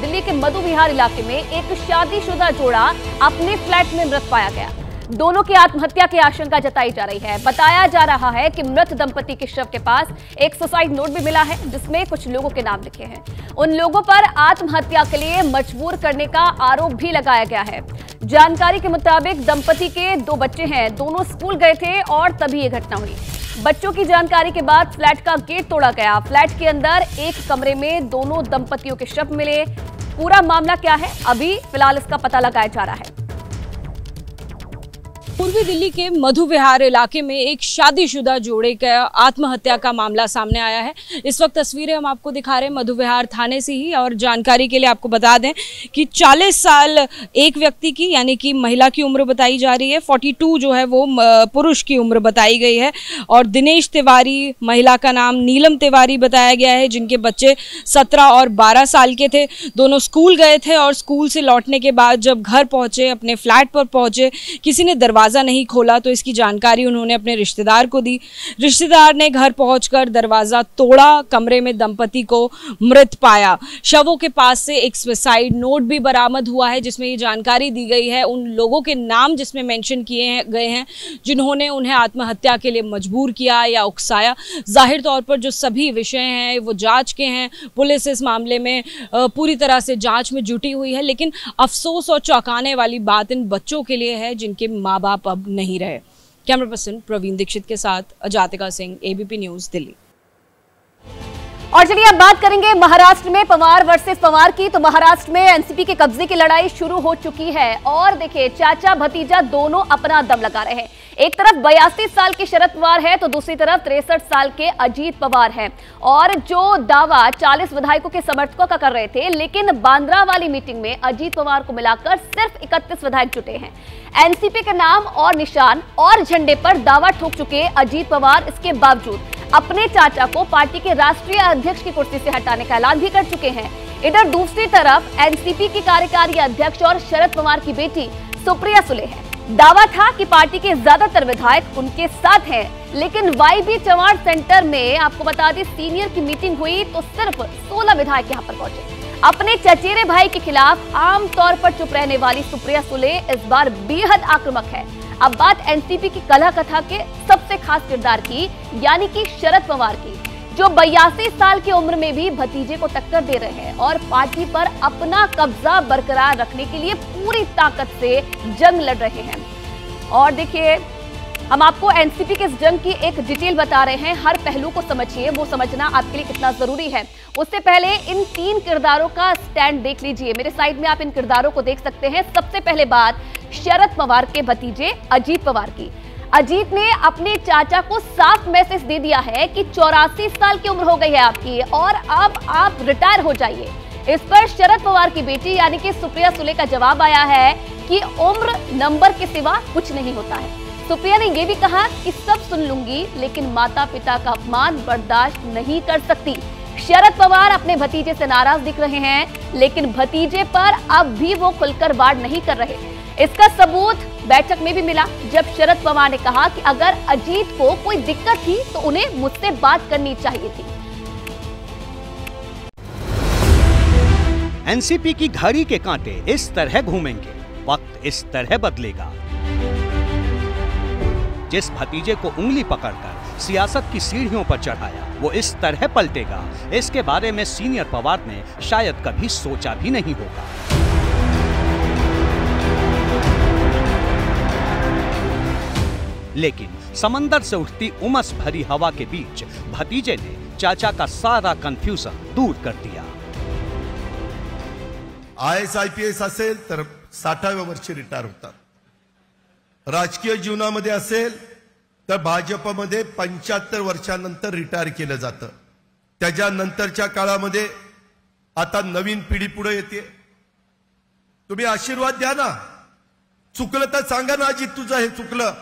दिल्ली के मधु विहार इलाके में एक शादीशुदा जोड़ा अपने फ्लैट में मृत पाया गया। दोनों की आत्महत्या की आशंका जताई जा रही है। बताया जा रहा है कि मृत दंपति के शव के पास एक सुसाइड नोट भी मिला है, जिसमें कुछ लोगों के नाम लिखे हैं। उन लोगों पर आत्महत्या के लिए मजबूर करने का आरोप भी लगाया गया है। जानकारी के मुताबिक दंपति के 2 बच्चे हैं, दोनों स्कूल गए थे और तभी ये घटना हुई। बच्चों की जानकारी के बाद फ्लैट का गेट तोड़ा गया। फ्लैट के अंदर एक कमरे में दोनों दंपतियों के शव मिले। पूरा मामला क्या है, अभी फिलहाल इसका पता लगाया जा रहा है। पूर्वी दिल्ली के मधु विहार इलाके में एक शादीशुदा जोड़े का आत्महत्या का मामला सामने आया है। इस वक्त तस्वीरें हम आपको दिखा रहे हैं मधु विहार थाने से ही। और जानकारी के लिए आपको बता दें कि 40 साल एक व्यक्ति की यानी कि महिला की उम्र बताई जा रही है, 42 जो है वो पुरुष की उम्र बताई गई है। और दिनेश तिवारी, महिला का नाम नीलम तिवारी बताया गया है, जिनके बच्चे 17 और 12 साल के थे। दोनों स्कूल गए थे और स्कूल से लौटने के बाद जब घर पहुंचे, अपने फ्लैट पर पहुंचे, किसी ने दरवाजा नहीं खोला तो इसकी जानकारी उन्होंने अपने रिश्तेदार को दी। रिश्तेदार ने घर पहुंचकर दरवाजा तोड़ा, कमरे में दंपति को मृत पाया। शवों के पास से एक सुसाइड नोट भी बरामद हुआ है, जिसमें ये जानकारी दी गई है, उन लोगों के नाम जिसमें मेंशन किए गए हैं जिन्होंने उन्हें आत्महत्या के लिए मजबूर किया या उकसाया। जाहिर तौर पर जो सभी विषय हैं वो जांच के हैं। पुलिस इस मामले में पूरी तरह से जांच में जुटी हुई है। लेकिन अफसोस और चौंकाने वाली बात इन बच्चों के लिए है जिनके माँ बाप अब नहीं रहे। कैमरा पर्सन प्रवीण दीक्षित के साथ अजातिका सिंह, एबीपी न्यूज, दिल्ली। और चलिए अब बात करेंगे महाराष्ट्र में पवार वर्सेस पवार की। तो महाराष्ट्र में एनसीपी के कब्जे की लड़ाई शुरू हो चुकी है और देखिए चाचा भतीजा दोनों अपना दम लगा रहे हैं। एक तरफ 82 साल के शरद पवार है तो दूसरी तरफ 63 साल के अजीत पवार हैं। और जो दावा 40 विधायकों के समर्थकों का कर रहे थे, लेकिन बांद्रा वाली मीटिंग में अजीत पवार को मिलाकर सिर्फ 31 विधायक जुटे हैं। एनसीपी के नाम और निशान और झंडे पर दावा ठोक चुके अजीत पवार इसके बावजूद अपने चाचा को पार्टी के राष्ट्रीय अध्यक्ष की कुर्सी से हटाने का ऐलान भी कर चुके हैं। इधर दूसरी तरफ एनसीपी की कार्यकारी अध्यक्ष और शरद पवार की बेटी सुप्रिया सुले है। दावा था कि पार्टी के ज्यादातर विधायक उनके साथ हैं, लेकिन वाईबी चव्हाण सेंटर में आपको बता दें सीनियर की मीटिंग हुई तो सिर्फ 16 विधायक यहां पर पहुंचे। अपने चचेरे भाई के खिलाफ आमतौर पर चुप रहने वाली सुप्रिया सुले इस बार बेहद आक्रामक है। अब बात एनसीपी की कलह कथा के सबसे खास किरदार की, यानी कि शरद पवार की, जो 82 साल की उम्र में भी भतीजे को टक्कर दे रहे हैं और पार्टी पर अपना कब्जा बरकरार रखने के लिए पूरी ताकत से जंग लड़ रहे हैं। और देखिए हम आपको एनसीपी के इस जंग की एक डिटेल बता रहे हैं। हर पहलू को समझिए, वो समझना आपके लिए कितना जरूरी है। उससे पहले इन 3 किरदारों का स्टैंड देख लीजिए। मेरे साइड में आप इन किरदारों को देख सकते हैं। सबसे पहले बात शरद पवार के भतीजे अजीत पवार की। अजीत ने अपने चाचा को साफ मैसेज दे दिया है कि 84 साल की उम्र हो गई है आपकी और अब आप रिटायर हो जाइए। इस पर शरद पवार की बेटी यानी कि सुप्रिया सुले का जवाब आया है कि उम्र नंबर के सिवा कुछ नहीं होता है। सुप्रिया ने यह भी कहा कि सब सुन लूंगी, लेकिन माता पिता का अपमान बर्दाश्त नहीं कर सकती। शरद पवार अपने भतीजे से नाराज दिख रहे हैं, लेकिन भतीजे पर अब भी वो खुलकर वार नहीं कर रहे। इसका सबूत बैठक में भी मिला, जब शरद पवार ने कहा कि अगर अजीत को कोई दिक्कत थी तो उन्हें मुझसे बात करनी चाहिए थी। एनसीपी की घड़ी के कांटे इस तरह घूमेंगे, वक्त इस तरह बदलेगा। जिस भतीजे को उंगली पकड़कर सियासत की सीढ़ियों पर चढ़ाया, वो इस तरह पलटेगा, इसके बारे में सीनियर पवार ने शायद कभी सोचा भी नहीं होगा। लेकिन समंदर से उठती उमस भरी हवा के बीच भतीजे ने चाचा का सारा कन्फ्यूजन दूर कर दिया। IAS IPS असेल तर 60व्या वर्षी रिटायर होतात। राजकीय जीवनामध्ये असेल तर भाजपमध्ये 75 वर्षांनंतर रिटायर केलं जातं। त्याच्यानंतरच्या काळामध्ये आता नवीन पिढी पुढे येते। तुम्ही आशीर्वाद द्या ना, चुकलं तर सांगा ना अजित तुझं हे चुकलं।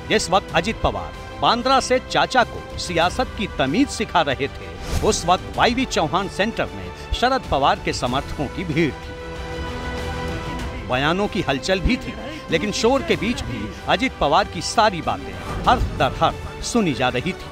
जिस वक्त अजित पवार बांद्रा से चाचा को सियासत की तमीज सिखा रहे थे, उस वक्त वाईबी चव्हाण सेंटर में शरद पवार के समर्थकों की भीड़ थी। बयानों की हलचल भी थी, लेकिन शोर के बीच भी अजित पवार की सारी बातें हर्फ दर हर्फ सुनी जा रही थी।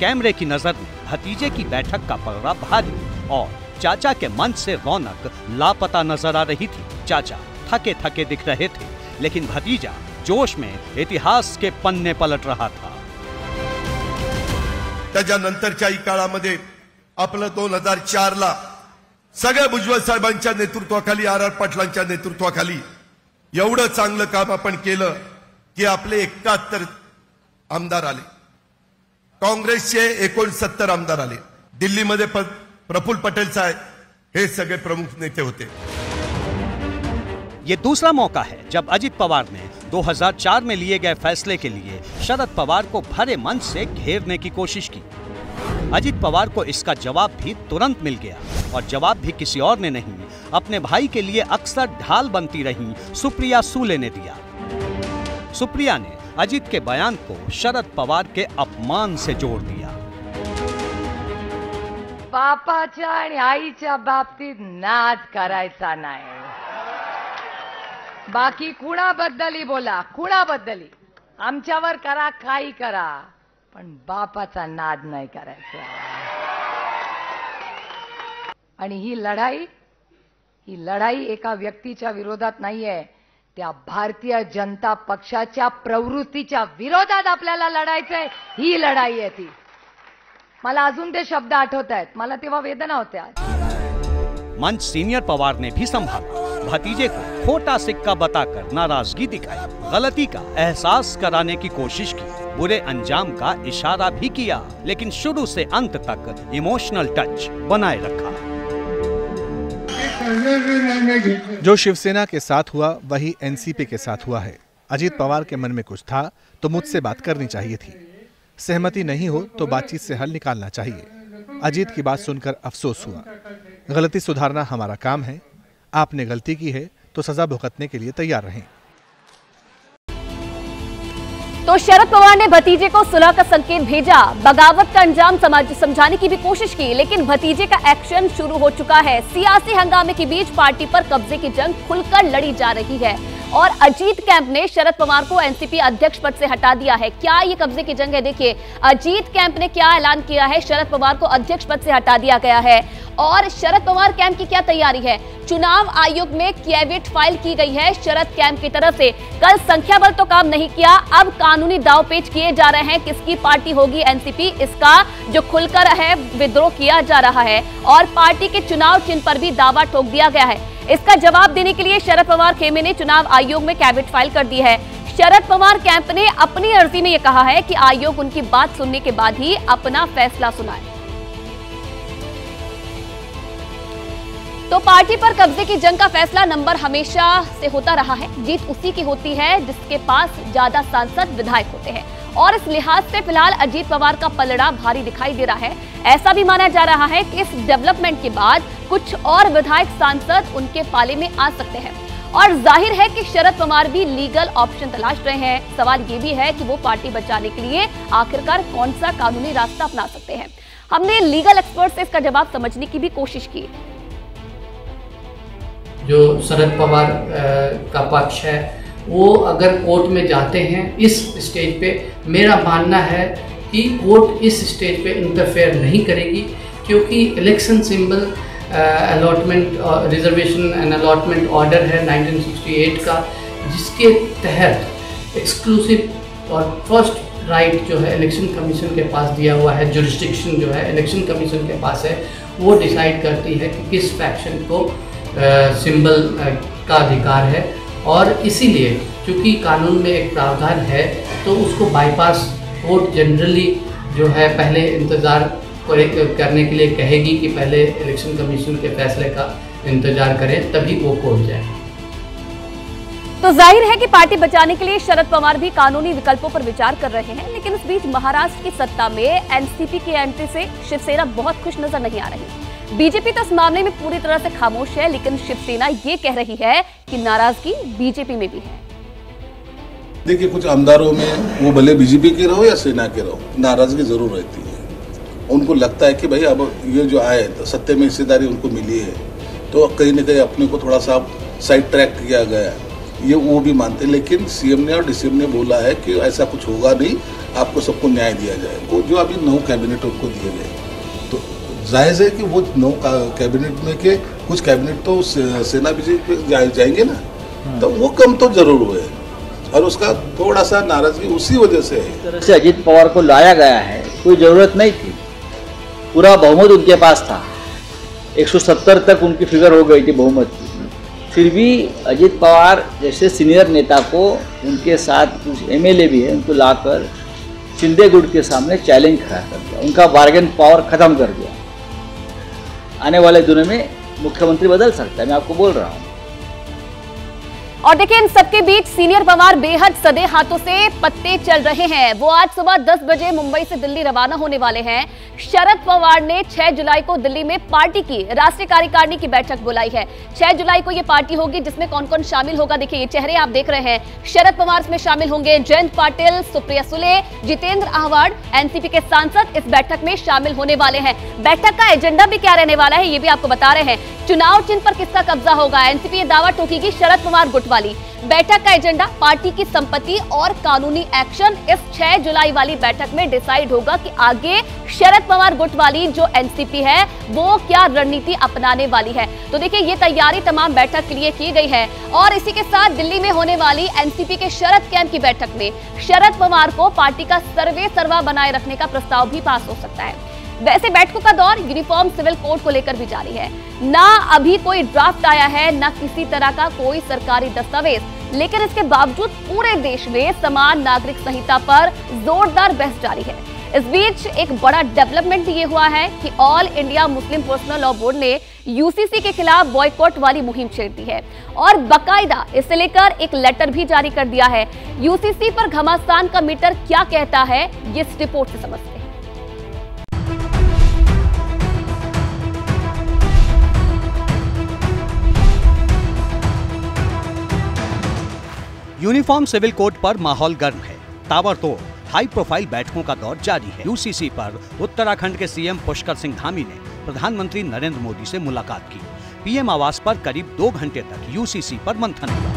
कैमरे की नजर में भतीजे की बैठक का पलड़ा भारी और चाचा के मंच से रौनक लापता नजर आ रही थी। चाचा थके थके दिख रहे थे, लेकिन भतीजा जोश में इतिहास के पन्ने पलट रहा था। त्याच्यानंतरच्याही काळामध्ये आपलं 2004ला सगळ्या भुजबळ साहेबांच्या नेतृत्वाखाली, आर पाटलांच्या नेतृत्वाखाली एवढं चांगलं काम आपण केलं की आपले 71 आमदार आले, काँग्रेसचे 69 आमदार आले, दिल्लीमध्ये प्रफुल्ल पटेल साहेब हे सगळे प्रमुख नेते होते। ये दूसरा मौका है जब अजित पवार ने 2004 में लिए गए फैसले के लिए शरद पवार को भरे मंच से घेरने की कोशिश की। अजित पवार को इसका जवाब भी तुरंत मिल गया और जवाब भी किसी और ने नहीं, अपने भाई के लिए अक्सर ढाल बनती रही सुप्रिया सुले ने दिया। सुप्रिया ने अजित के बयान को शरद पवार के अपमान से जोड़ दिया। बापाच्या आणि आईच्या बाबतीत नाद करायचा नाही, बाकी कुणाबद्दलही बोला, कुणाबद्दलही आमच्यावर करा, काही करा, पण बापाचा नाद नाही करायचा। आणि ही लढाई एका व्यक्तीच्या विरोधात नाहीये, त्या भारतीय जनता पक्षाच्या प्रवृत्तीच्या विरोधात आपल्याला लढायचंय। ही लढाई आहे ती। मला अजून ते शब्द आठवत आहेत, मला तेव्हा वेदना होत्या। मंच सीनियर पवार ने भी संभाला, भतीजे को खोटा सिक्का बताकर नाराजगी दिखाई, गलती का एहसास कराने की कोशिश की, बुरे अंजाम का इशारा भी किया, लेकिन शुरू से अंत तक इमोशनल टच बनाए रखा। जो शिवसेना के साथ हुआ वही एनसीपी के साथ हुआ है। अजित पवार के मन में कुछ था तो मुझसे बात करनी चाहिए थी, सहमति नहीं हो तो बातचीत से हल निकालना चाहिए। अजीत की बात सुनकर अफसोस हुआ। गलती सुधारना हमारा काम है, आपने गलती की है तो सजा भुगतने के लिए तैयार रहें। तो शरद पवार ने भतीजे को सुलह का संकेत भेजा, बगावत का अंजाम समझाने की भी कोशिश की, लेकिन भतीजे का एक्शन शुरू हो चुका है। सियासी हंगामे के बीच पार्टी पर कब्जे की जंग खुलकर लड़ी जा रही है और अजीत कैंप ने शरद पवार को एनसीपी अध्यक्ष पद से हटा दिया है। क्या ये कब्जे की जंग है? देखिए, अजीत कैंप ने क्या ऐलान किया है, शरद पवार को अध्यक्ष पद से हटा दिया गया है और शरद पवार कैंप की क्या तैयारी है। चुनाव आयोग में कैविट फाइल की गई है शरद कैंप की तरफ से। कल संख्या बल तो काम नहीं किया, अब कानूनी दांवपेच किए जा रहे हैं, किसकी पार्टी होगी एनसीपी, इसका जो खुलकर है विद्रोह किया जा रहा है और पार्टी के चुनाव चिन्ह पर भी दावा ठोक दिया गया है। इसका जवाब देने के लिए शरद पवार खेमे ने चुनाव आयोग में कैविट फाइल कर दी है। शरद पवार कैंप ने अपनी अर्जी में यह कहा है कि आयोग उनकी बात सुनने के बाद ही अपना फैसला सुनाए। तो पार्टी पर कब्जे की जंग का फैसला नंबर हमेशा से होता रहा है, जीत उसी की होती है जिसके पास ज्यादा सांसद विधायक होते हैं और इस लिहाज से फिलहाल अजीत पवार का पलड़ा भारी दिखाई दे रहा है। ऐसा भी माना जा रहा है कि इस डेवलपमेंट के बाद कुछ और विधायक सांसद उनके पाले में आ सकते हैं और जाहिर है कि शरद पवार भी लीगल ऑप्शन तलाश रहे हैं। सवाल ये भी है कि वो पार्टी बचाने के लिए आखिरकार कौन सा कानूनी रास्ता अपना सकते हैं। हमने लीगल एक्सपर्ट से इसका जवाब समझने की भी कोशिश की। जो शरद पवार का पक्ष है वो अगर कोर्ट में जाते हैं इस स्टेज पे, मेरा मानना है कि कोर्ट इस स्टेज पे इंटरफेयर नहीं करेगी, क्योंकि election symbol allotment reservation and allotment order है 1968 का, जिसके तहत एक्सक्लूसिव और फर्स्ट राइट जो है इलेक्शन कमीशन के पास दिया हुआ है, जुरिस्डिक्शन जो है इलेक्शन कमीशन के पास है, वो डिसाइड करती है कि किस फैक्शन को सिंबल का अधिकार है। और इसीलिए चूँकि कानून में एक प्रावधान है तो उसको बाईपास कोर्ट जनरली जो है पहले इंतज़ार करने के लिए कहेगी कि पहले इलेक्शन कमीशन के फैसले का इंतजार करें, तभी वो कोर्ट जाए। तो जाहिर है कि पार्टी बचाने के लिए शरद पवार भी कानूनी विकल्पों पर विचार कर रहे हैं, लेकिन इस बीच महाराष्ट्र की सत्ता में एनसीपी के एंट्री से शिवसेना बहुत खुश नजर नहीं आ रही। बीजेपी तो इस मामले में पूरी तरह से खामोश है, लेकिन शिवसेना ये कह रही है कि नाराजगी बीजेपी में भी है। देखिए, कुछ आमदारों में वो भले बीजेपी के रहो या सेना के रहो, नाराजगी जरूर रहती है। उनको लगता है कि भाई अब ये जो आए तो सत्ते में हिस्सेदारी उनको मिली है, तो कहीं न कहीं अपने को थोड़ा सा साइड ट्रैक किया गया, ये वो भी मानते हैं। लेकिन सीएम ने और डीसीएम ने बोला है कि ऐसा कुछ होगा नहीं, आपको सबको न्याय दिया जाए। वो जो अभी 9 कैबिनेट उनको दिए गए, जायज़ है कि वो 9 कैबिनेट में के कुछ कैबिनेट तो सेना बीजेपी पे जाएंगे ना, तो वो कम तो जरूर हुए और उसका थोड़ा सा नाराजगी उसी वजह से है। इस तरह से अजित पवार को लाया गया है, कोई जरूरत नहीं थी। पूरा बहुमत उनके पास था, 170 तक उनकी फिगर हो गई थी बहुमत की। फिर भी अजित पवार जैसे सीनियर नेता को, उनके साथ कुछ एमएलए भी है, उनको लाकर शिंदे गुट के सामने चैलेंज खड़ा कर दिया, उनका बार्गेन पावर खत्म कर दिया। आने वाले दिनों में मुख्यमंत्री बदल सकता है, मैं आपको बोल रहा हूँ। और देखिए, इन सबके बीच सीनियर पवार बेहद सदे हाथों से पत्ते चल रहे हैं। वो आज सुबह 10 बजे मुंबई से दिल्ली रवाना होने वाले हैं। शरद पवार ने 6 जुलाई को दिल्ली में पार्टी की राष्ट्रीय कार्यकारिणी की बैठक बुलाई है। 6 जुलाई को ये पार्टी होगी, जिसमें कौन कौन शामिल होगा, देखिए ये चेहरे आप देख रहे हैं। शरद पवार इसमें शामिल होंगे, जयंत पाटिल, सुप्रिया सुले, जितेंद्र आहवाड, एनसीपी के सांसद इस बैठक में शामिल होने वाले हैं। बैठक का एजेंडा भी क्या रहने वाला है, ये भी आपको बता रहे हैं। चुनाव चिन्ह पर किसका कब्जा होगा, एनसीपी ये दावा ठोकेगी शरद पवार गुट वाली। बैठक का एजेंडा पार्टी की संपत्ति और कानूनी एक्शन इस 6 जुलाई वाली बैठक में डिसाइड होगा कि आगे शरद पवार गुट वाली जो एनसीपी है वो क्या रणनीति अपनाने वाली है। तो देखिए, ये तैयारी तमाम बैठक के लिए की गई है। और इसी के साथ दिल्ली में होने वाली एनसीपी के शरद कैंप की बैठक में शरद पवार को पार्टी का सर्वे सर्वा बनाए रखने का प्रस्ताव भी पास हो सकता है। वैसे बैठकों का दौर यूनिफॉर्म सिविल कोड को लेकर भी जारी है। ना अभी कोई ड्राफ्ट आया है, ना किसी तरह का कोई सरकारी दस्तावेज, लेकिन इसके बावजूद पूरे देश में समान नागरिक संहिता पर जोरदार बहस जारी है। इस बीच एक बड़ा डेवलपमेंट ये हुआ है कि all India Muslim personal law board ने यूसीसी के खिलाफ बॉयकॉट वाली मुहिम छेड़ दी है और बाकायदा इसे लेकर एक लेटर भी जारी कर दिया है। यूसीसी पर घमासान का मीटर क्या कहता है, ये इस रिपोर्ट से समझते हैं। यूनिफॉर्म सिविल कोड पर माहौल गर्म है। ताबड़तोड़ हाई प्रोफाइल बैठकों का दौर जारी है। यूसीसी पर उत्तराखंड के सीएम पुष्कर सिंह धामी ने प्रधानमंत्री नरेंद्र मोदी से मुलाकात की। पीएम आवास पर करीब 2 घंटे तक यूसीसी पर मंथन हुआ।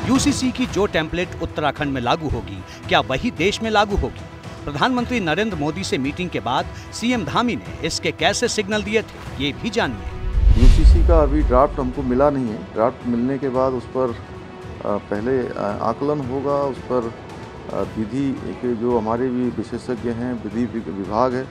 यूसीसी की जो टेम्पलेट उत्तराखंड में लागू होगी, क्या वही देश में लागू होगी? प्रधानमंत्री नरेंद्र मोदी से मीटिंग के बाद सीएम धामी ने इसके कैसे सिग्नल दिए थे, ये भी जानिए। यूसीसी का अभी ड्राफ्ट हमको मिला नहीं है। ड्राफ्ट मिलने के बाद उस पर पहले आकलन होगा, उस पर विधि के जो हमारे भी विशेषज्ञ हैं, विधि विभाग है,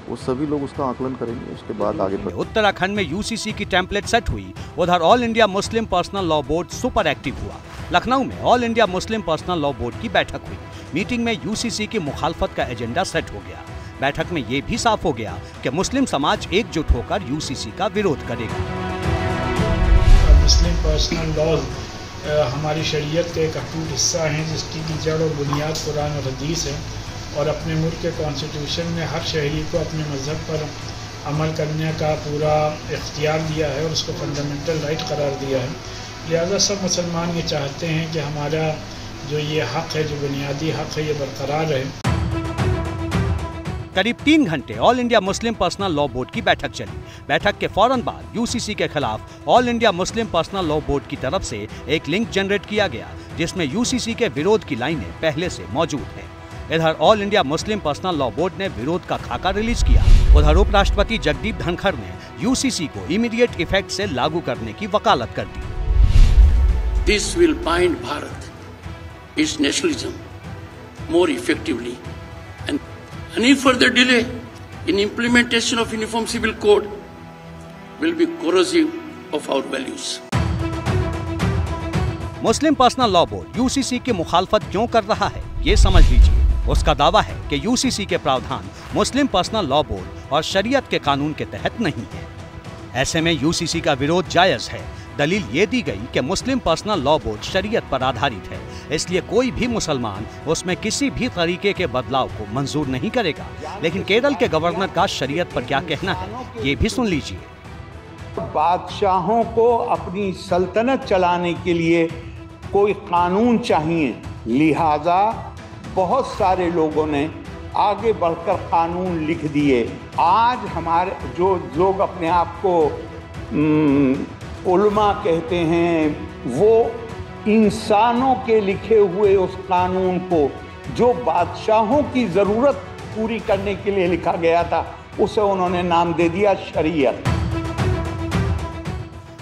वो सभी लोग उसका आकलन करेंगे, उसके बाद आगे बढ़ेंगे। उत्तराखंड में यूसीसी की टेम्पलेट सेट हुई, उधर all India Muslim personal law board super active हुआ। लखनऊ में all India Muslim personal law board की बैठक हुई। मीटिंग में यूसीसी की मुखालफत का एजेंडा सेट हो गया। बैठक में ये भी साफ हो गया कि मुस्लिम समाज एकजुट होकर यूसीसी का विरोध करेगा। मुस्लिम पर्सनल लॉ हमारी शरीयत का एक अटूट हिस्सा है, जिसकी जड़ और बुनियाद कुरान और हदीस है, और अपने मुल्क के कॉन्स्टिट्यूशन ने हर शहरी को अपने मजहब पर अमल करने का पूरा इख्तियार दिया है और उसको फंडामेंटल राइट करार दिया है। लिहाजा सब मुसलमान ये चाहते हैं कि हमारा जो ये हक है, जो बुनियादी हक है, ये बरकरार रहे। करीब 3 घंटे all India Muslim personal law board की बैठक चली। बैठक के फौरन बाद यूसीसी के खिलाफ all India Muslim personal law board की तरफ से एक लिंक जनरेट किया गया, जिसमें यूसीसी के विरोध की लाइनें पहले से मौजूद हैं। इधर all India Muslim personal law board ने विरोध का खाका रिलीज किया। उधर उपराष्ट्रपति जगदीप धनखड़ ने यूसीसी को इमीडिएट इफेक्ट से लागू करने की वकालत कर दी। This will bind Bharat, its nationalism, more effectively, and any further delay in implementation of Uniform Civil Code will be corrosive of our values. Muslim personal law board UCC की मुखालफत क्यों कर रहा है, ये समझ लीजिए। उसका दावा है कि यूसीसी के प्रावधान मुस्लिम पर्सनल लॉ बोर्ड और शरीयत के कानून के तहत नहीं है। ऐसे में यूसीसी का विरोध जायज है। दलील ये दी गई कि मुस्लिम पर्सनल लॉ बोर्ड शरीयत पर आधारित है, इसलिए कोई भी मुसलमान उसमें किसी भी तरीके के बदलाव को मंजूर नहीं करेगा। लेकिन केरल के गवर्नर का शरीयत पर क्या कहना है, ये भी सुन लीजिए। बादशाहों को अपनी सल्तनत चलाने के लिए कोई कानून चाहिए, लिहाजा बहुत सारे लोगों ने आगे बढ़कर कानून लिख दिए। आज हमारे जो लोग अपने आप को उलमा कहते हैं, वो इंसानों के लिखे हुए उस कानून को जो बादशाहों की जरूरत पूरी करने के लिए लिखा गया था, उसे उन्होंने नाम दे दिया शरीयत।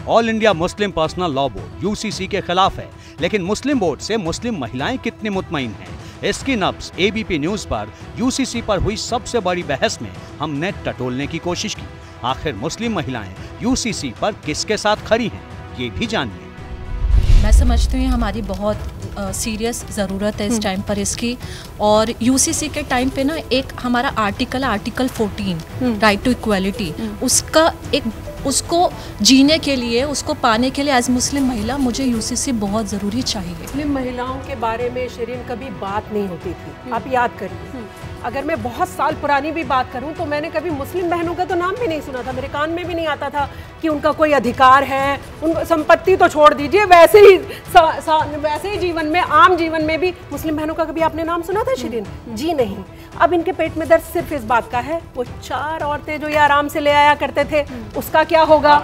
All India Muslim personal law board UCC के खिलाफ है, लेकिन मुस्लिम बोर्ड से मुस्लिम महिलाएं कितनी मुतमईन हैं, इसकी नब्ज एबीपी न्यूज पर यूसीसी पर हुई सबसे बड़ी बहस में हमने टटोलने की कोशिश की। आखिर मुस्लिम महिलाएं यूसीसी पर किसके साथ खड़ी हैं, ये भी जानिए। मैं समझती हूँ हमारी बहुत सीरियस ज़रूरत है इस टाइम पर इसकी, और यूसीसी के टाइम पे ना एक हमारा आर्टिकल 14 राइट टू इक्वालिटी, उसका एक उसको जीने के लिए, उसको पाने के लिए एज मुस्लिम महिला मुझे यूसीसी बहुत ज़रूरी चाहिए। मुस्लिम महिलाओं के बारे में शिरीन कभी बात नहीं होती थी, आप याद करिए। अगर मैं बहुत साल पुरानी भी बात करूं तो मैंने कभी मुस्लिम बहनों का तो नाम भी नहीं सुना था, मेरे कान में भी नहीं आता था कि उनका कोई अधिकार है। उन संपत्ति तो छोड़ दीजिए, वैसे ही जीवन में, आम जीवन में भी मुस्लिम बहनों का कभी आपने नाम सुना था शिरीन? जी नहीं। अब इनके पेट में दर्द सिर्फ इस बात का है, वो 4 औरतें जो ये आराम से ले आया करते थे, उसका क्या होगा?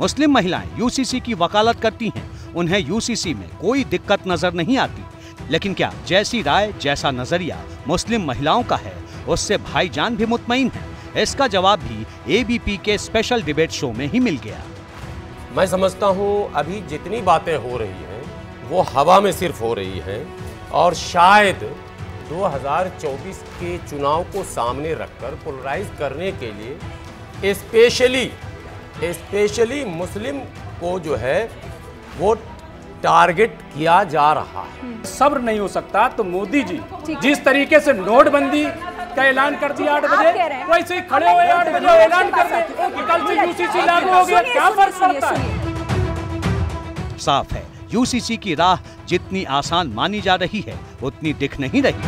मुस्लिम महिलाएं यूसीसी की वकालत करती हैं, उन्हें यूसीसी में कोई दिक्कत नजर नहीं आती, लेकिन क्या जैसी राय, जैसा नजरिया मुस्लिम महिलाओं का है, उससे भाईजान भी मुतमईन है? इसका जवाब भी एबीपी के स्पेशल डिबेट शो में ही मिल गया। मैं समझता हूँ अभी जितनी बातें हो रही हैं वो हवा में सिर्फ हो रही हैं, और शायद 2024 के चुनाव को सामने रखकर पोलराइज करने के लिए स्पेशली मुस्लिम को जो है वो टारगेट किया जा रहा है। सब्र नहीं हो सकता तो मोदी जी जिस तरीके से नोटबंदी का ऐलान कर दिया 8 बजे, वैसे ही खड़े हुए 8 बजे ऐलान कर दे कि कल से यूसीसी लागू हो गया, क्या फर्क पड़ता है? साफ है, यूसीसी की राह जितनी आसान मानी जा रही है उतनी दिख नहीं रही।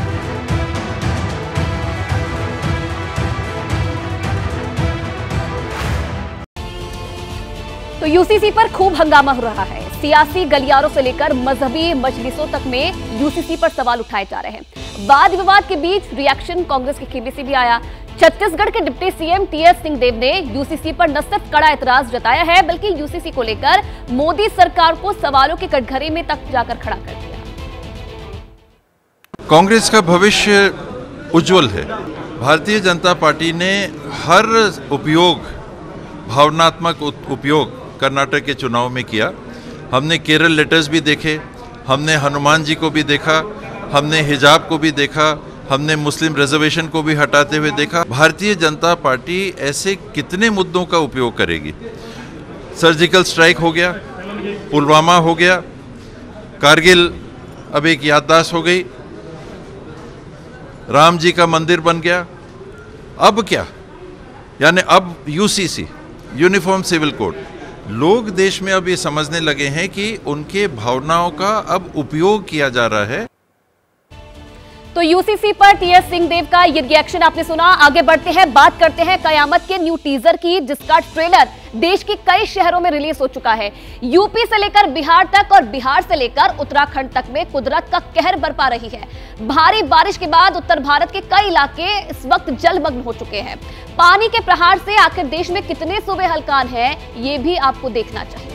तो यूसीसी पर खूब हंगामा हो रहा है। सियासी गलियारों से लेकर मजहबी मजलिसों तक में यूसीसी पर सवाल उठाए जा रहे हैं। वाद विवाद के बीच रिएक्शन कांग्रेस के खेमे से भी आया। छत्तीसगढ़ के डिप्टी सीएम टीएस सिंहदेव ने यूसीसी पर न सिर्फ कड़ा एतराज जताया है, बल्कि यूसीसी को लेकर मोदी सरकार को सवालों के कटघरे में तक जाकर खड़ा कर दिया। कांग्रेस का भविष्य उज्जवल है। भारतीय जनता पार्टी ने हर उपयोग, भावनात्मक उपयोग कर्नाटक के चुनाव में किया। हमने केरल लेटर्स भी देखे, हमने हनुमान जी को भी देखा, हमने हिजाब को भी देखा, हमने मुस्लिम रिजर्वेशन को भी हटाते हुए देखा। भारतीय जनता पार्टी ऐसे कितने मुद्दों का उपयोग करेगी? सर्जिकल स्ट्राइक हो गया, पुलवामा हो गया, कारगिल अब एक याददाश्त हो गई, राम जी का मंदिर बन गया। अब क्या? यानी अब यूसीसी, यूनिफॉर्म सिविल कोड। लोग देश में अब ये समझने लगे हैं कि उनके भावनाओं का अब उपयोग किया जा रहा है। तो यूसीसी पर टीएस सिंहदेव का ये रिएक्शन आपने सुना। आगे बढ़ते हैं, बात करते हैं कयामत के न्यू टीजर की, जिसका ट्रेलर देश के कई शहरों में रिलीज हो चुका है। यूपी से लेकर बिहार तक और बिहार से लेकर उत्तराखंड तक में कुदरत का कहर बरपा रही है। भारी बारिश के बाद उत्तर भारत के कई इलाके इस वक्त जलमग्न हो चुके हैं। पानी के प्रहार से आखिर देश में कितने सूबे हलकान हैं, ये भी आपको देखना चाहिए।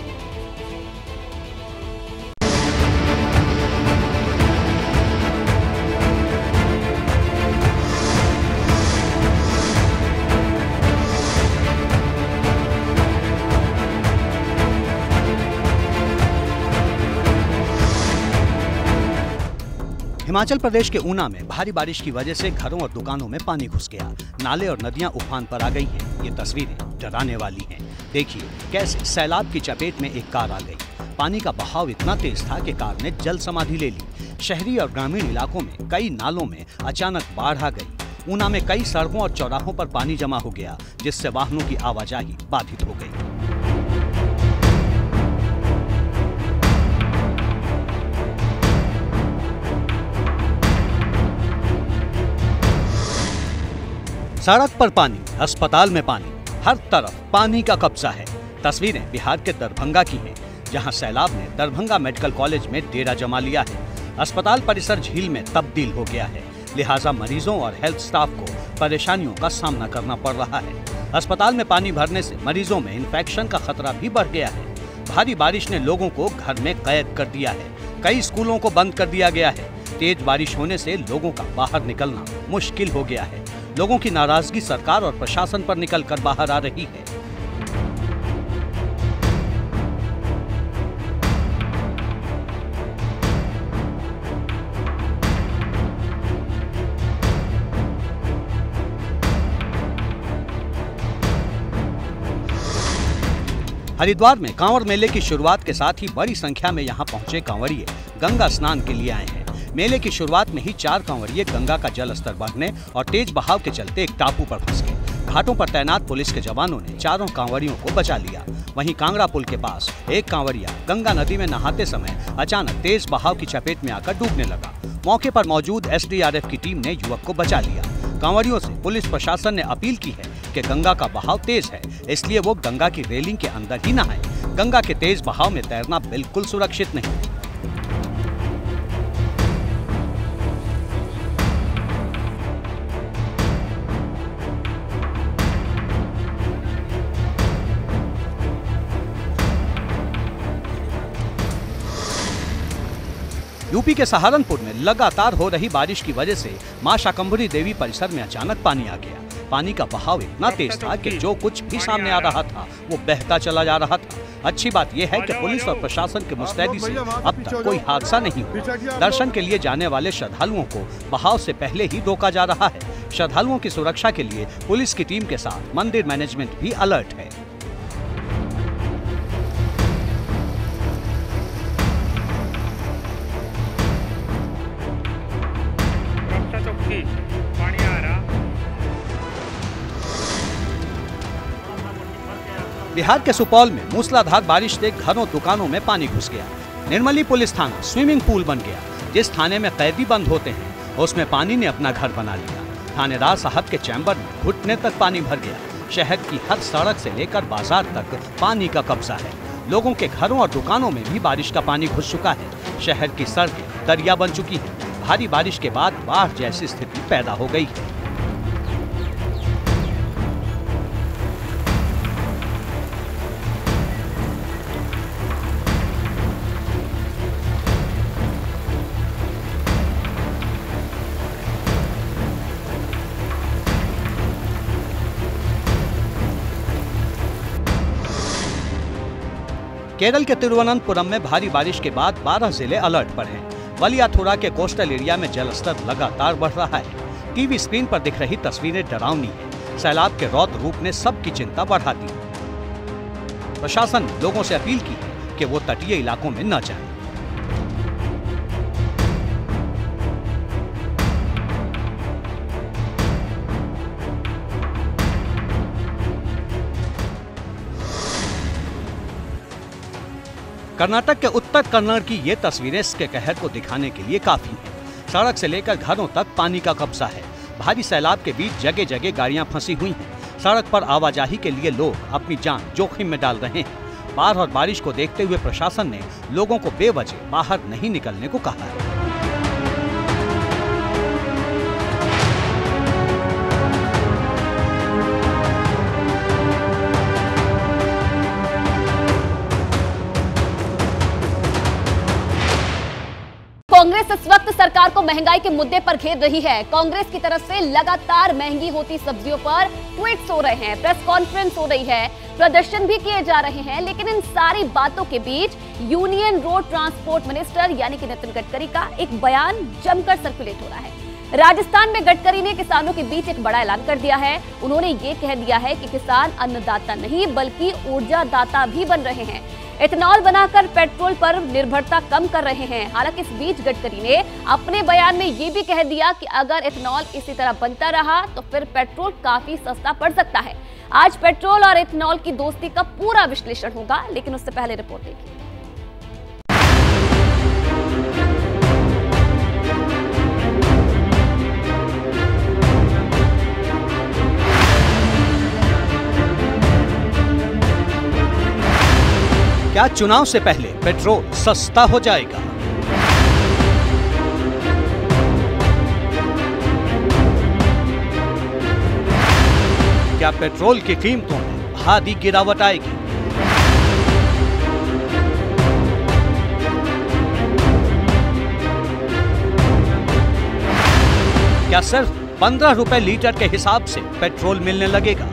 हिमाचल प्रदेश के ऊना में भारी बारिश की वजह से घरों और दुकानों में पानी घुस गया। नाले और नदियां उफान पर आ गई हैं। ये तस्वीरें डराने वाली हैं। देखिए कैसे सैलाब की चपेट में एक कार आ गई। पानी का बहाव इतना तेज था कि कार ने जल समाधि ले ली। शहरी और ग्रामीण इलाकों में कई नालों में अचानक बाढ़ आ गई। ऊना में कई सड़कों और चौराहों पर पानी जमा हो गया, जिससे वाहनों की आवाजाही बाधित हो गई। सड़क पर पानी, अस्पताल में पानी, हर तरफ पानी का कब्जा है। तस्वीरें बिहार के दरभंगा की हैं, जहां सैलाब ने दरभंगा मेडिकल कॉलेज में डेरा जमा लिया है। अस्पताल परिसर झील में तब्दील हो गया है, लिहाजा मरीजों और हेल्थ स्टाफ को परेशानियों का सामना करना पड़ रहा है। अस्पताल में पानी भरने से मरीजों में इन्फेक्शन का खतरा भी बढ़ गया है। भारी बारिश ने लोगों को घर में कैद कर दिया है। कई स्कूलों को बंद कर दिया गया है। तेज बारिश होने से लोगों का बाहर निकलना मुश्किल हो गया है। लोगों की नाराजगी सरकार और प्रशासन पर निकलकर बाहर आ रही है। हरिद्वार में कांवड़ मेले की शुरुआत के साथ ही बड़ी संख्या में यहां पहुंचे कांवड़िए गंगा स्नान के लिए आए हैं। मेले की शुरुआत में ही 4 कांवड़िए गंगा का जल स्तर बढ़ने और तेज बहाव के चलते एक टापू पर फंस गए। घाटों पर तैनात पुलिस के जवानों ने चारों कांवड़ियों को बचा लिया। वहीं कांगड़ा पुल के पास एक कांवड़िया गंगा नदी में नहाते समय अचानक तेज बहाव की चपेट में आकर डूबने लगा। मौके पर मौजूद SDRF की टीम ने युवक को बचा लिया। कांवड़ियों से पुलिस प्रशासन ने अपील की है कि गंगा का बहाव तेज है, इसलिए वो गंगा की रेलिंग के अंदर ही नहाएं। गंगा के तेज बहाव में तैरना बिल्कुल सुरक्षित नहीं। यूपी के सहारनपुर में लगातार हो रही बारिश की वजह से मां शाकंभरी देवी परिसर में अचानक पानी आ गया। पानी का बहाव इतना तेज था कि जो कुछ भी सामने आ रहा था वो बहता चला जा रहा था। अच्छी बात यह है कि पुलिस और प्रशासन की मुस्तैदी से अब तक कोई हादसा नहीं हुआ। दर्शन के लिए जाने वाले श्रद्धालुओं को बहाव से पहले ही रोका जा रहा है। श्रद्धालुओं की सुरक्षा के लिए पुलिस की टीम के साथ मंदिर मैनेजमेंट भी अलर्ट है। बिहार के सुपौल में मूसलाधार बारिश से घरों दुकानों में पानी घुस गया। निर्मली पुलिस थाना स्विमिंग पूल बन गया। जिस थाने में कैदी बंद होते हैं उसमें पानी ने अपना घर बना लिया। थानेदार साहब के चैम्बर में घुटने तक पानी भर गया। शहर की हर सड़क से लेकर बाजार तक पानी का कब्जा है। लोगों के घरों और दुकानों में भी बारिश का पानी घुस चुका है। शहर की सड़कें दरिया बन चुकी है। भारी बारिश के बाद बाढ़ जैसी स्थिति पैदा हो गई है। केरल के तिरुवनंतपुरम में भारी बारिश के बाद 12 जिले अलर्ट पर हैं। वलियाथुरा के कोस्टल एरिया में जलस्तर लगातार बढ़ रहा है। टीवी स्क्रीन पर दिख रही तस्वीरें डरावनी हैं। सैलाब के रौद्र रूप ने सबकी चिंता बढ़ा दी। प्रशासन ने लोगों से अपील की है कि वो तटीय इलाकों में न जाएं। कर्नाटक के उत्तर कन्नड़ की ये तस्वीरें इसके कहर को दिखाने के लिए काफी हैं। सड़क से लेकर घरों तक पानी का कब्जा है। भारी सैलाब के बीच जगह जगह गाड़ियां फंसी हुई हैं। सड़क पर आवाजाही के लिए लोग अपनी जान जोखिम में डाल रहे हैं। बाढ़ और बारिश को देखते हुए प्रशासन ने लोगों को बेवजह बाहर नहीं निकलने को कहा है। कांग्रेस इस वक्त सरकार को महंगाई के मुद्दे पर घेर रही है। कांग्रेस की तरफ से लगातार महंगी होती सब्जियों पर ट्वीट्स हो रहे हैं, प्रेस कॉन्फ्रेंस हो रही है, प्रदर्शन भी किए जा रहे हैं। लेकिन इन सारी बातों के बीच यूनियन रोड ट्रांसपोर्ट मिनिस्टर यानी कि नितिन गडकरी का एक बयान जमकर सर्कुलेट हो रहा है। राजस्थान में गडकरी ने किसानों के बीच एक बड़ा ऐलान कर दिया है। उन्होंने ये कह दिया है कि किसान अन्नदाता नहीं बल्कि ऊर्जादाता भी बन रहे हैं। इथेनॉल बनाकर पेट्रोल पर निर्भरता कम कर रहे हैं। हालांकि इस बीच गडकरी ने अपने बयान में ये भी कह दिया कि अगर इथेनॉल इसी तरह बनता रहा तो फिर पेट्रोल काफी सस्ता पड़ सकता है। आज पेट्रोल और इथेनॉल की दोस्ती का पूरा विश्लेषण होगा, लेकिन उससे पहले रिपोर्ट देखिए। क्या चुनाव से पहले पेट्रोल सस्ता हो जाएगा? क्या पेट्रोल की कीमतों में भारी गिरावट आएगी? क्या सिर्फ 15 रुपए लीटर के हिसाब से पेट्रोल मिलने लगेगा?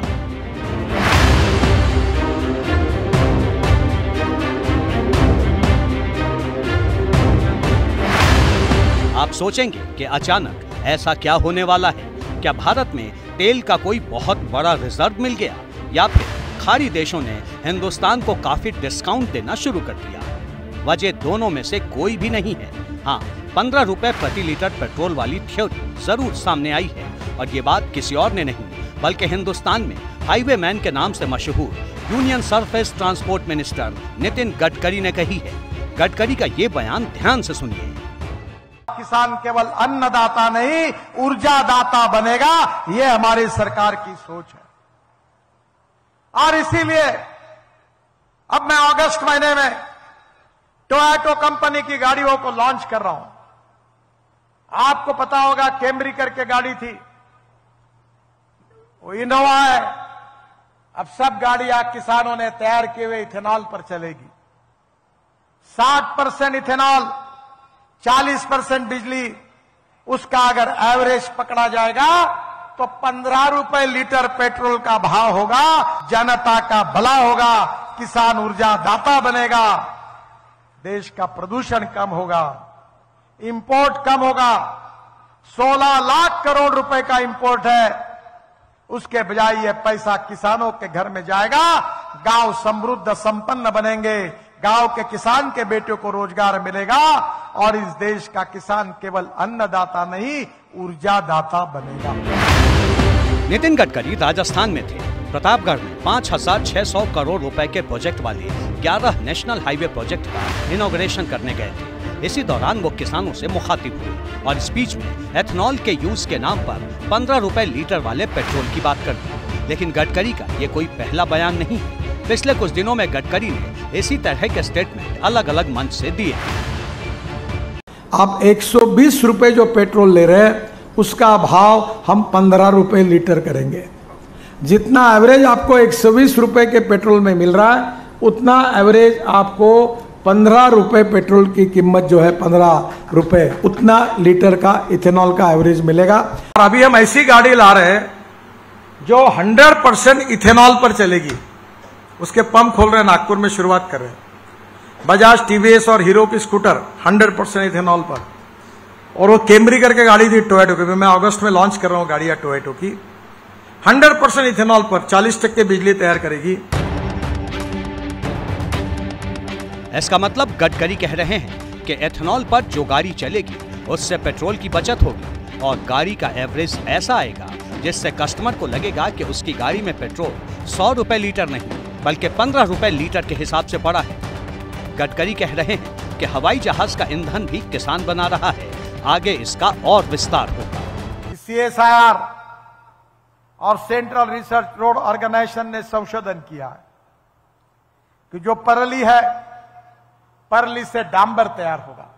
आप सोचेंगे कि अचानक ऐसा क्या होने वाला है? क्या भारत में तेल का कोई बहुत बड़ा रिजर्व मिल गया, या फिर खाड़ी देशों ने हिंदुस्तान को काफी डिस्काउंट देना शुरू कर दिया? वजह दोनों में से कोई भी नहीं है। हाँ, 15 रुपए प्रति लीटर पेट्रोल वाली थ्योरी जरूर सामने आई है, और ये बात किसी और ने नहीं बल्कि हिंदुस्तान में हाईवे मैन के नाम से मशहूर union surface transport minister Nitin Gadkari ने कही है। गडकरी का ये बयान ध्यान से सुनिए। किसान केवल अन्नदाता नहीं, ऊर्जादाता बनेगा, ये हमारी सरकार की सोच है। और इसीलिए अब मैं अगस्त महीने में टोयोटा कंपनी की गाड़ियों को लॉन्च कर रहा हूं। आपको पता होगा कैमरी करके गाड़ी थी, वो इनोवा है। अब सब गाड़ियां किसानों ने तैयार किए हुए इथेनॉल पर चलेगी। 60% इथेनॉल, 40% बिजली, उसका अगर एवरेज पकड़ा जाएगा तो 15 रुपए लीटर पेट्रोल का भाव होगा। जनता का भला होगा, किसान ऊर्जा दाता बनेगा, देश का प्रदूषण कम होगा, इंपोर्ट कम होगा। 16 लाख करोड़ रुपए का इंपोर्ट है, उसके बजाय ये पैसा किसानों के घर में जाएगा। गांव समृद्ध संपन्न बनेंगे, गांव के किसान के बेटों को रोजगार मिलेगा, और इस देश का किसान केवल अन्नदाता नहीं, ऊर्जादाता बनेगा। नितिन गडकरी राजस्थान में थे। प्रतापगढ़ में 5,600 करोड़ रुपए के प्रोजेक्ट वाले 11 नेशनल हाईवे प्रोजेक्ट का इनॉग्रेशन करने गए थे। इसी दौरान वो किसानों से मुखातिब हुए और स्पीच में एथनॉल के यूज के नाम पर 15 रुपए लीटर वाले पेट्रोल की बात कर दी। लेकिन गडकरी का ये कोई पहला बयान नहीं है। पिछले कुछ दिनों में गडकरी ने इसी तरह के स्टेटमेंट अलग अलग मंच से दिए। आप 120 रुपए जो पेट्रोल ले रहे हैं, उसका भाव हम 15 रुपए लीटर करेंगे। जितना एवरेज आपको 120 रुपए के पेट्रोल में मिल रहा है, उतना एवरेज आपको 15 रुपए पेट्रोल की कीमत जो है 15 रुपए, उतना लीटर का इथेनॉल का एवरेज मिलेगा। और अभी हम ऐसी गाड़ी ला रहे हैं जो 100% इथेनॉल पर चलेगी। उसके पंप खोल रहे हैं, नागपुर में शुरुआत कर रहे हैं। बजाज, टीवीएस और हीरो की स्कूटर 100% इथेनॉल पर, और वो कैमरी करके गाड़ी थी टोयोटा की, मैं अगस्त में लॉन्च कर रहा हूं गाड़ियां टोयोटा की, 100% इथेनॉल पर 40% बिजली तैयार करेगी। इसका मतलब गडकरी कह रहे हैं कि एथनॉल पर जो गाड़ी चलेगी उससे पेट्रोल की बचत होगी और गाड़ी का एवरेज ऐसा आएगा जिससे कस्टमर को लगेगा कि उसकी गाड़ी में पेट्रोल 100 रुपए लीटर नहीं बल्कि 15 रुपए लीटर के हिसाब से पड़ा है। गडकरी कह रहे हैं कि हवाई जहाज का ईंधन भी किसान बना रहा है, आगे इसका और विस्तार होगा। CSIR और सेंट्रल रिसर्च रोड ऑर्गेनाइजेशन ने संशोधन किया है कि जो परली है, परली से डांबर तैयार होगा।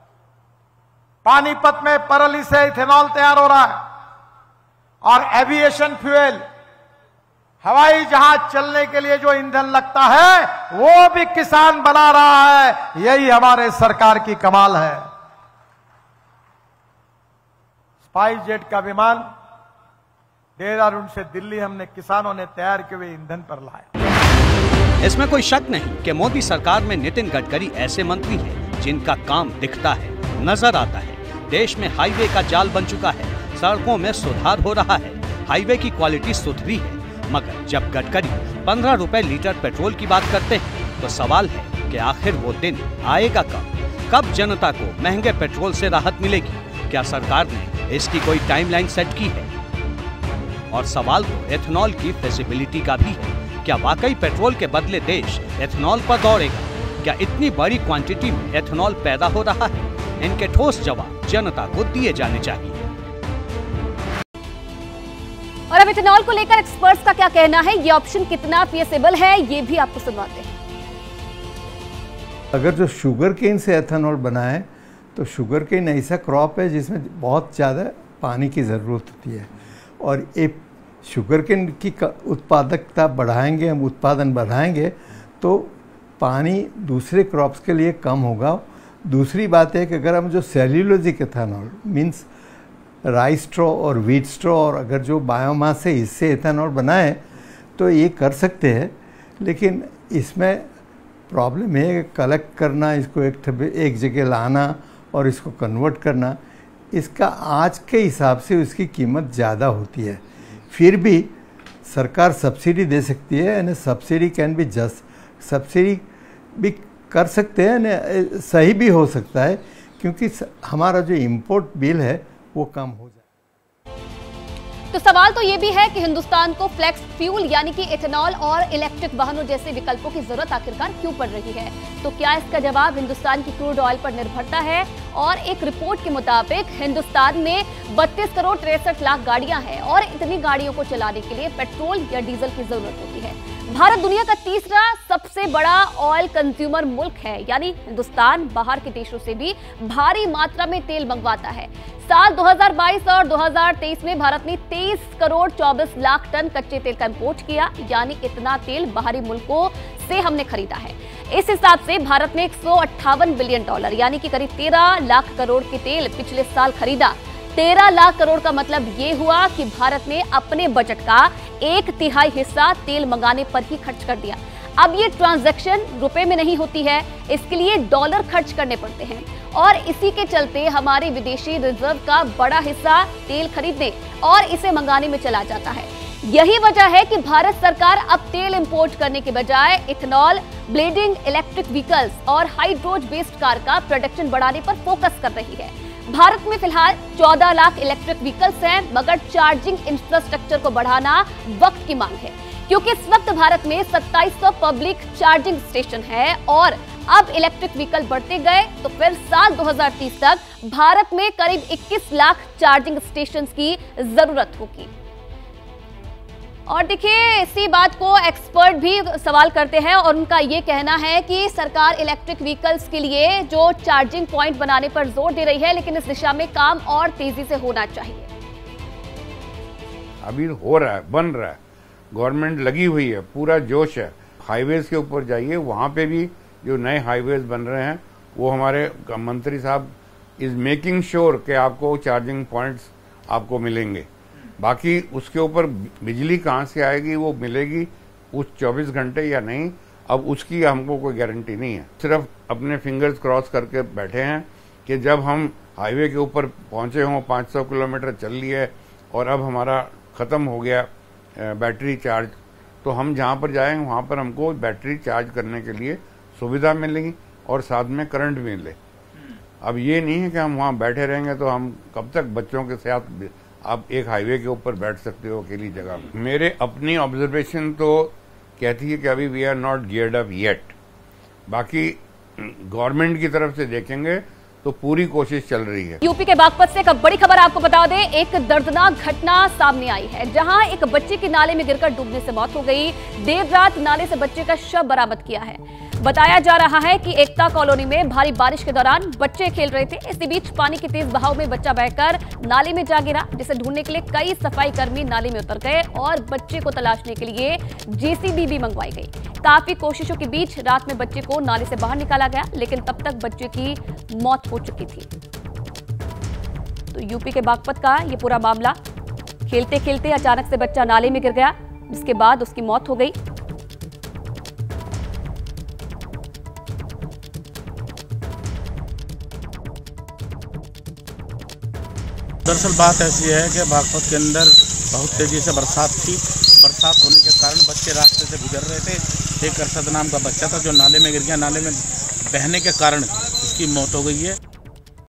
पानीपत में परली से इथेनॉल तैयार हो रहा है, और एविएशन फ्यूल, हवाई जहाज चलने के लिए जो ईंधन लगता है, वो भी किसान बना रहा है। यही हमारे सरकार की कमाल है। स्पाइस जेट का विमान देहरादून से दिल्ली हमने किसानों ने तैयार किए हुए ईंधन पर लाया। इसमें कोई शक नहीं कि मोदी सरकार में नितिन गडकरी ऐसे मंत्री हैं जिनका काम दिखता है, नजर आता है। देश में हाईवे का जाल बन चुका है, सड़कों में सुधार हो रहा है, हाईवे की क्वालिटी सुधरी है। मगर जब गडकरी 15 रुपए लीटर पेट्रोल की बात करते हैं तो सवाल है कि आखिर वो दिन आएगा कब जनता को महंगे पेट्रोल से राहत मिलेगी? क्या सरकार ने इसकी कोई टाइमलाइन सेट की है? और सवाल तो एथनॉल की फिजिबिलिटी का भी है। क्या वाकई पेट्रोल के बदले देश एथनॉल पर दौड़ेगा? क्या इतनी बड़ी क्वांटिटी में एथनॉल पैदा हो रहा है? इनके ठोस जवाब जनता को दिए जाने चाहिए। और अब इथेनॉल को लेकर एक्सपर्ट्स का क्या कहना है, ये ऑप्शन कितना फीसिबल है, ये भी आपको सुनवाते हैं। अगर जो शुगर केन से एथेनॉल बनाए तो शुगर केन ऐसा क्रॉप है जिसमें बहुत ज़्यादा पानी की ज़रूरत होती है, और एक शुगर केन की उत्पादकता बढ़ाएंगे, हम उत्पादन बढ़ाएंगे तो पानी दूसरे क्रॉप्स के लिए कम होगा। दूसरी बात है कि अगर हम जो cellulosic ethanol means rice straw और व्हीट स्ट्रॉ और अगर जो बायोमास से इससे एथेनॉल बनाए तो ये कर सकते हैं, लेकिन इसमें प्रॉब्लम है कलेक्ट करना, इसको एक जगह लाना और इसको कन्वर्ट करना, इसका आज के हिसाब से उसकी कीमत ज़्यादा होती है। फिर भी सरकार सब्सिडी दे सकती है, यानी subsidy can be just, subsidy भी कर सकते हैं, सही भी हो सकता है, क्योंकि हमारा जो इंपोर्ट बिल है वो कम हो जाए। तो सवाल तो ये भी है कि हिंदुस्तान को फ्लेक्स फ्यूल यानी कि इथेनॉल और इलेक्ट्रिक वाहनों जैसे विकल्पों की जरूरत आखिरकार क्यों पड़ रही है? तो क्या इसका जवाब हिंदुस्तान की क्रूड ऑयल पर निर्भरता है? और एक रिपोर्ट के मुताबिक हिंदुस्तान में 32 करोड़ 63 लाख गाड़ियां हैं और इतनी गाड़ियों को चलाने के लिए पेट्रोल या डीजल की जरूरत होती है। भारत दुनिया का तीसरा सबसे बड़ा ऑयल कंज्यूमर मुल्क है, यानी हिंदुस्तान बाहर के देशों से भी भारी मात्रा में तेल मंगवाता है। साल 2022 और 2023 में भारत ने 23 करोड़ 24 लाख टन कच्चे तेल का इंपोर्ट किया, यानी इतना तेल बाहरी मुल्कों से हमने खरीदा है। इस हिसाब से भारत ने $158 बिलियन यानी कि करीब 13 लाख करोड़ के तेल पिछले साल खरीदा। 13 लाख करोड़ का मतलब ये हुआ कि भारत ने अपने बजट का 1/3 हिस्सा तेल मंगाने पर ही खर्च कर दिया। अब ये ट्रांजैक्शन रुपए में नहीं होती है, इसके लिए डॉलर खर्च करने पड़ते हैं और इसी के चलते हमारे विदेशी रिजर्व का बड़ा हिस्सा तेल खरीदने और इसे मंगाने में चला जाता है। यही वजह है कि भारत सरकार अब तेल इंपोर्ट करने के बजाय इथेनॉल, ब्लेडिंग इलेक्ट्रिक व्हीकल्स और हाइड्रोजन बेस्ड कार का प्रोडक्शन बढ़ाने पर फोकस कर रही है। भारत में फिलहाल 14 लाख इलेक्ट्रिक व्हीकल्स हैं, मगर चार्जिंग इंफ्रास्ट्रक्चर को बढ़ाना वक्त की मांग है, क्योंकि इस वक्त भारत में 2700 पब्लिक चार्जिंग स्टेशन है और अब इलेक्ट्रिक व्हीकल बढ़ते गए तो फिर साल 2030 तक भारत में करीब 21 लाख चार्जिंग स्टेशंस की जरूरत होगी। और देखिए, इसी बात को एक्सपर्ट भी सवाल करते हैं और उनका ये कहना है कि सरकार इलेक्ट्रिक व्हीकल्स के लिए जो चार्जिंग पॉइंट बनाने पर जोर दे रही है, लेकिन इस दिशा में काम और तेजी से होना चाहिए। अभी हो रहा है, बन रहा है, गवर्नमेंट लगी हुई है, पूरा जोश है। हाईवेज के ऊपर जाइए, वहां पे भी जो नए हाईवेज बन रहे हैं वो हमारे मंत्री साहब इज मेकिंग श्योर कि आपको चार्जिंग पॉइंट्स आपको मिलेंगे। बाकी उसके ऊपर बिजली कहाँ से आएगी, वो मिलेगी उस 24 घंटे या नहीं, अब उसकी हमको कोई गारंटी नहीं है। सिर्फ अपने फिंगर्स क्रॉस करके बैठे हैं कि जब हम हाईवे के ऊपर पहुंचे हों, 500 किलोमीटर चल लिए और अब हमारा खत्म हो गया बैटरी चार्ज, तो हम जहाँ पर जाएंगे वहाँ पर हमको बैटरी चार्ज करने के लिए सुविधा मिलेगी और साथ में करंट भी मिले। अब ये नहीं है कि हम वहाँ बैठे रहेंगे तो हम कब तक बच्चों के साथ आप एक हाईवे के ऊपर बैठ सकते हो अकेली जगह में। मेरे अपनी ऑब्जर्वेशन तो कहती है कि अभी we are not geared up yet. बाकी गवर्नमेंट की तरफ से देखेंगे तो पूरी कोशिश चल रही है। यूपी के बागपत से एक बड़ी खबर आपको बता दें, एक दर्दनाक घटना सामने आई है, जहां एक बच्चे की नाले में गिरकर डूबने से मौत हो गई। देर रात नाले से बच्चे का शव बरामद किया है। बताया जा रहा है कि एकता कॉलोनी में भारी बारिश के दौरान बच्चे खेल रहे थे। इसी बीच पानी के तेज बहाव में बच्चा बहकर नाले में जा गिरा, जिसे ढूंढने के लिए कई सफाई कर्मी नाले में उतर गए और बच्चे को तलाशने के लिए जेसीबी भी मंगवाई गई। काफी कोशिशों के बीच रात में बच्चे को नाले से बाहर निकाला गया, लेकिन तब तक बच्चे की मौत हो चुकी थी। तो यूपी के बागपत का ये पूरा मामला, खेलते खेलते अचानक से बच्चा नाले में गिर गया, जिसके बाद उसकी मौत हो गई। दरअसल बात ऐसी है कि बागपत के अंदर बहुत तेज़ी से बरसात थी। बरसात होने के कारण बच्चे रास्ते से गुजर रहे थे। एक अरशद नाम का बच्चा था जो नाले में गिर गया। नाले में बहने के कारण उसकी मौत हो गई है।